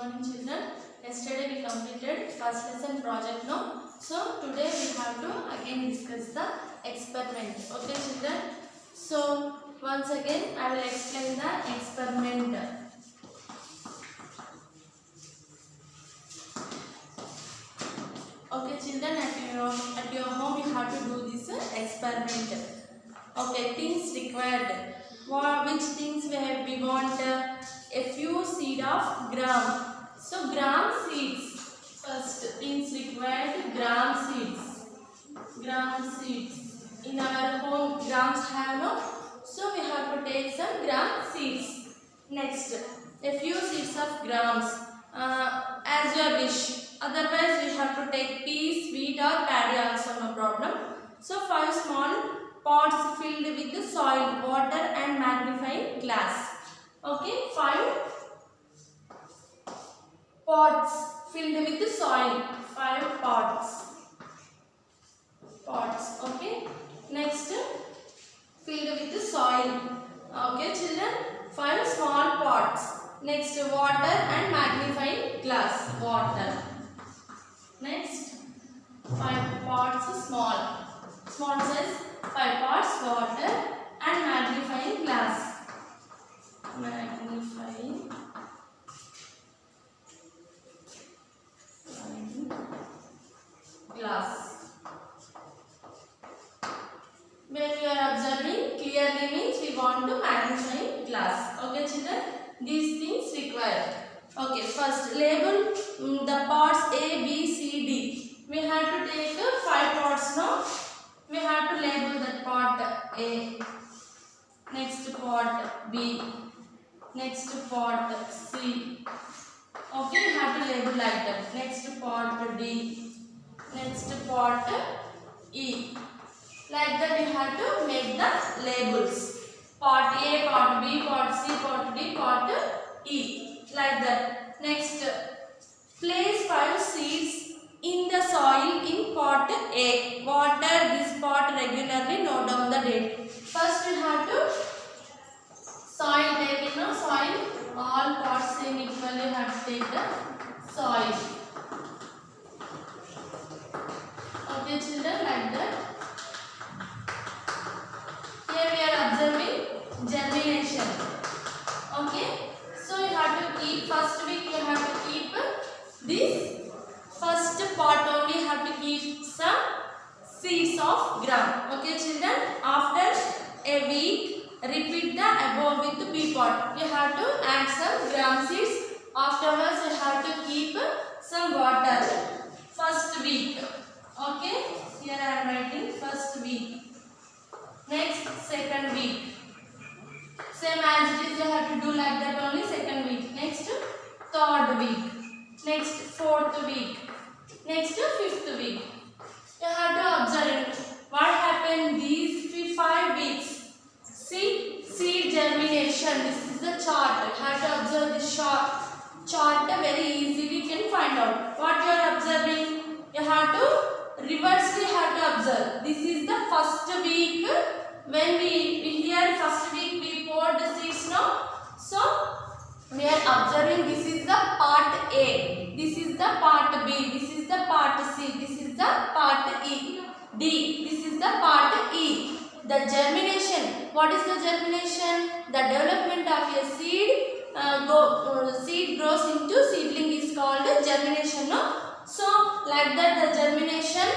morning children. Yesterday we completed first lesson project now. So today we have to again discuss the experiment. Okay children. So once again I will explain the experiment. Okay children, at your home you have to do this experiment. Okay, things required. Which things we want? A few seed of gram. So gram seeds. First things required, gram seeds. Gram seeds. In our home grams have no. So we have to take some gram seeds. Next, a few seeds of grams. As your wish. Otherwise we have to take peas, wheat or paddy also, no problem. So 5 small pots filled with the soil, water and magnifying glass. Okay, 5 pots filled with the soil. 5 pots. Okay. Next, filled with the soil. Okay, children. 5 small pots. Next, water and magnifying glass. Water. Next, 5 pots small size, 5 pots water and magnifying glass. Magnifying glass. When we are observing clearly means we want to magnifying glass. Okay children, these things required. Okay, first label the pots A, B, C, D. We have to take 5 pots now. We have to label that pot A. Next pot B. Next pot C. Okay, we have to label like that. Next pot D. Next pot E. Like that we have to make the labels. Pot A, pot B, pot C, pot D, pot E. Like that. Next, place 5 seeds in the soil in pot A. Water this pot regularly. Note down the date. First we have to soil take in soil. All pots same equally have to take the soil. Okay children, like that. Here we are observing germination. Okay. So you have to keep first week you have to keep this first pot only have to keep some seeds of gram. Okay children, after a week repeat the above with the B pot. You have to add some gram seeds. Afterwards you have to keep some water. First week. Okay, here I am writing first week. Next, second week. Same as it is, you have to do like that only second week. Next, third week. Next, fourth week. Next, fifth week. You have to observe what happened these 5 weeks. See, seed germination. This is the chart. You have to observe this chart very easily. You can find out what you are observing. You have to reversely have to observe. This is the first week. When we here first week we poured the seeds now. So we are observing this is the part A. This is the part B. This is the part C. This is the part E. D. This is the part E. The germination. What is the germination? The development of a seed. Seed grows into seedling is called germination. No? So like that the germination.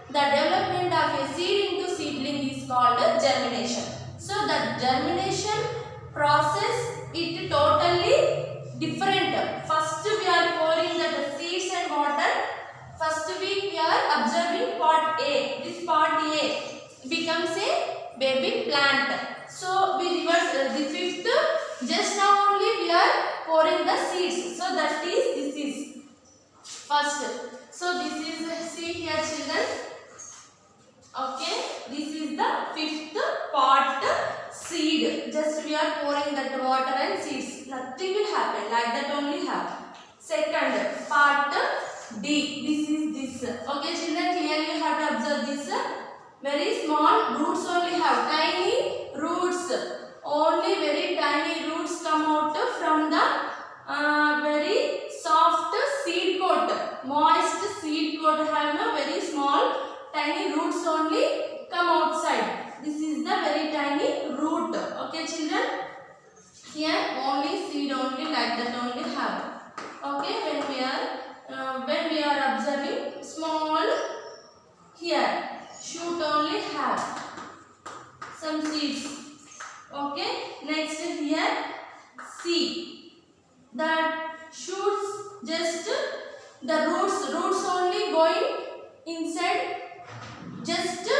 The development of a seed into seedling is called germination. So the germination process is totally different. First we are pouring the seeds and water. First week we are observing pot A. This pot A becomes a baby plant. So we reverse the fifth. Just now only we are pouring the seeds. So that is this is first. So this is see here children. Okay, this is the fifth pot seed. Just we are pouring that water and seeds. Nothing will happen. Like that only have. Second part D. This is this. Okay, children, clearly you have to observe this. Very small roots only have. Tiny roots. Only very tiny roots come out from the very soft tiny roots only come outside. This is the very tiny root. Okay, children. Here only seed only like that only have. Okay, when we are observing small, here shoot only have some seeds. Okay, next here see that shoots just the roots only going inside, just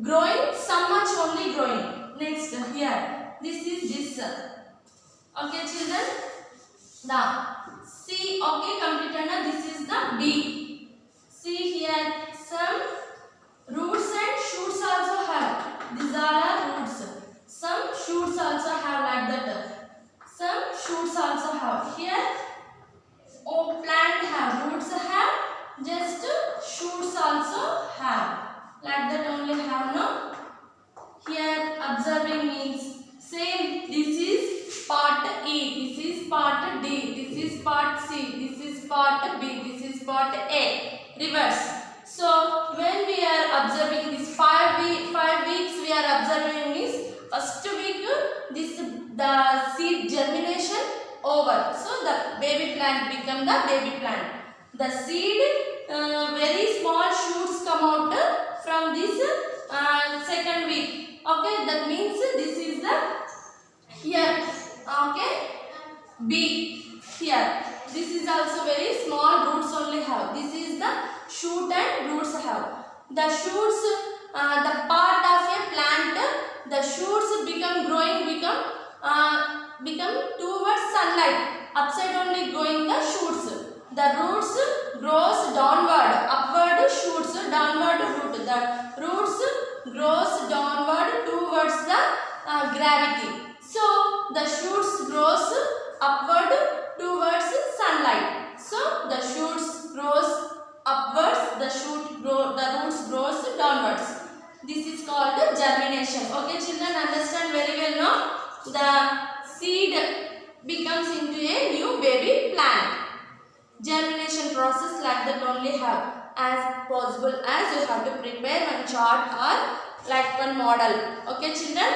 growing, some much only growing. Next here this is this. Okay, children. Now see, okay, completed. Now this is the B. See here some roots and shoots also have. These are the roots. Some shoots also have like that. Some shoots also have. Here oh, plant have, roots have, just shoots also have. Like that only have, no? Here observing means same. This is part E, this is part D, this is part C, this is part B, this is part A. Reverse. So when we are observing this 5 weeks we are observing this first week this the seed germination over. So the baby plant become the baby plant. The seed very small shoots come out from this second week. Okay, that means this is the here. Okay, B here. This is also very small roots only have. This is the shoot and roots have. The shoots, the part of a plant, the shoots become growing, become towards sunlight. Upside only going the shoots. The roots grows downward, upward shoots, downward root. The roots grows downward towards the gravity. So the shoots grows upward towards sunlight. So the shoots grows upwards, the roots grows downwards. This is called germination. Okay, children, understand very well now. The seed becomes into a new baby plant. Germination process like that only have. As possible as you have to prepare one chart or like one model. Okay, children.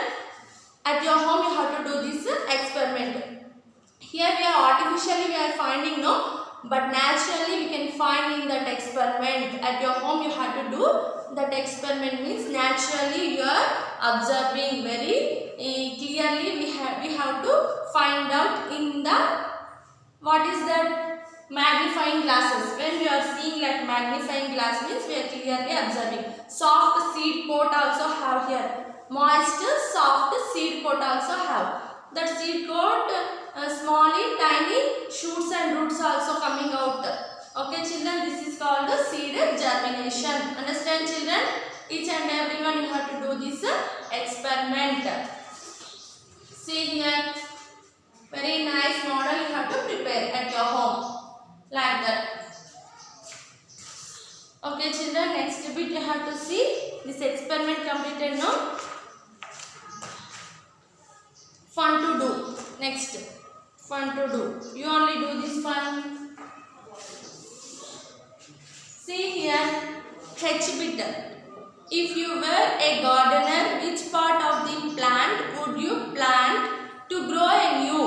At your home you have to do this experiment. Here we are artificially we are finding no, but naturally we can find in that experiment. At your home you have to do that experiment means naturally you are observing very clearly. We have to find out in the what is that magnifying glasses. When we are seeing like magnifying glass means we are clearly observing. Soft seed coat also have here. Moist soft seed coat also have. That seed coat smally tiny shoots and roots also coming out. Okay, children, this is called the seed germination. Understand, children? Each and everyone you have to do this experiment. See here, very nice model you have to prepare at your home like that. Okay, children, next bit you have to see this experiment completed now. Fun to do. Next, fun to do. You only do this fun. See here, H bit. If you were a gardener, which part of the plant would you plant to grow a new?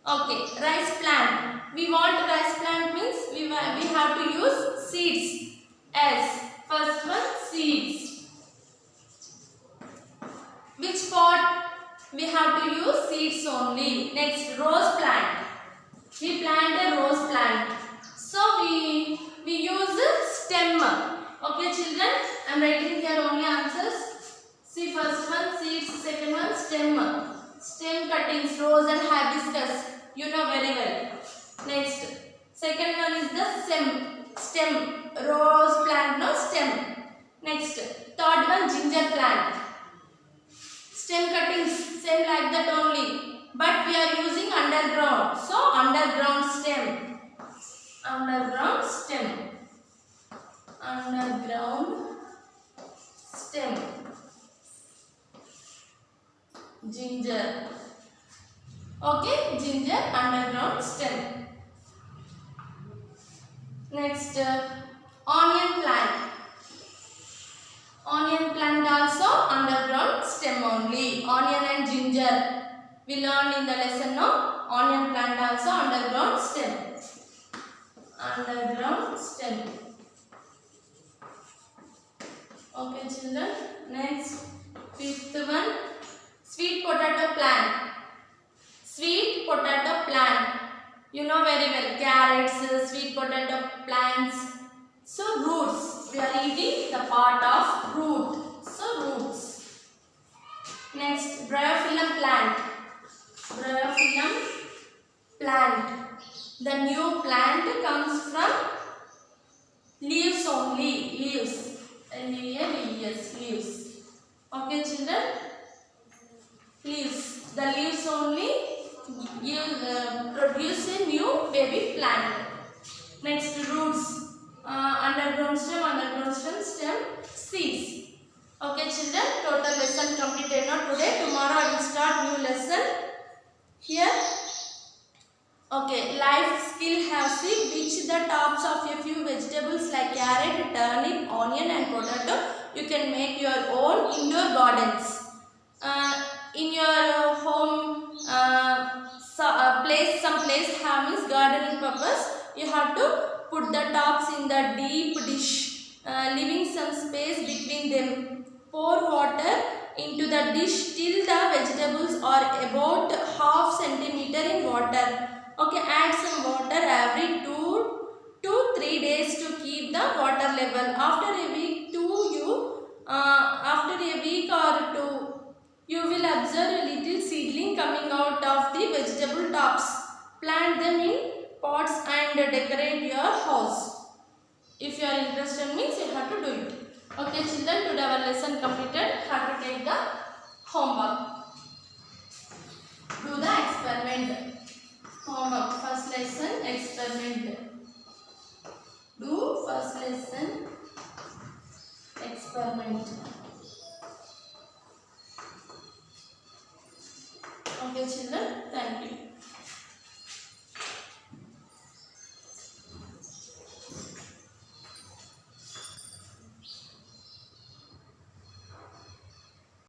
Okay, rice plant. We want rice plant means we have to use seeds. S. First one, seeds. Which part? We have to use seeds only. Next, rose plant. We plant a rose plant. So we use stem. Okay, children. I am writing here only answers. See, first one seeds, second one stem. Stem cuttings, rose and hibiscus. You know very well. Next, second one is the stem. Rose plant, no stem. Next, third one ginger plant. Stem cuttings, same like that only. But we are using underground. So, underground stem. Underground stem. Underground stem. Ginger. Okay, ginger, underground stem. Next, onion plant. onion plant also underground stem only. Onion and ginger. We learned in the lesson no? Onion plant also underground stem. Underground stem. Okay children. Next, fifth one. Sweet potato plant. Sweet potato plant. You know very well. Carrots, sweet potato plants. So roots. We are eating the part of root. So roots. Next, bryophyllum plant. Bryophyllum plant. The new plant comes from leaves only. Leaves. L-E-A-V-E-S. Leaves. Okay children. Leaves. The leaves only produce a new baby plant. Next, roots. Underground stem, seeds. Okay children, total lesson completed now today. Tomorrow I will start new lesson. Here. Okay, life skill have seen which the tops of a few vegetables like carrot, turnip, onion and potato. You can make your own indoor gardens. In your home, some place have means gardening purpose. You have to put the tops in the deep dish, leaving some space between them. Pour water into the dish till the vegetables are about half centimeter in water. Okay, add some water every 2 to 3 days to keep the water level. After a week or two, you will observe a little seedling coming out of the vegetable tops. Plant them in pots and decorate your house. If you are interested means you have to do it. Okay children, today our lesson completed. Have to take the homework. Do the experiment. Homework. First lesson experiment. Do first lesson experiment.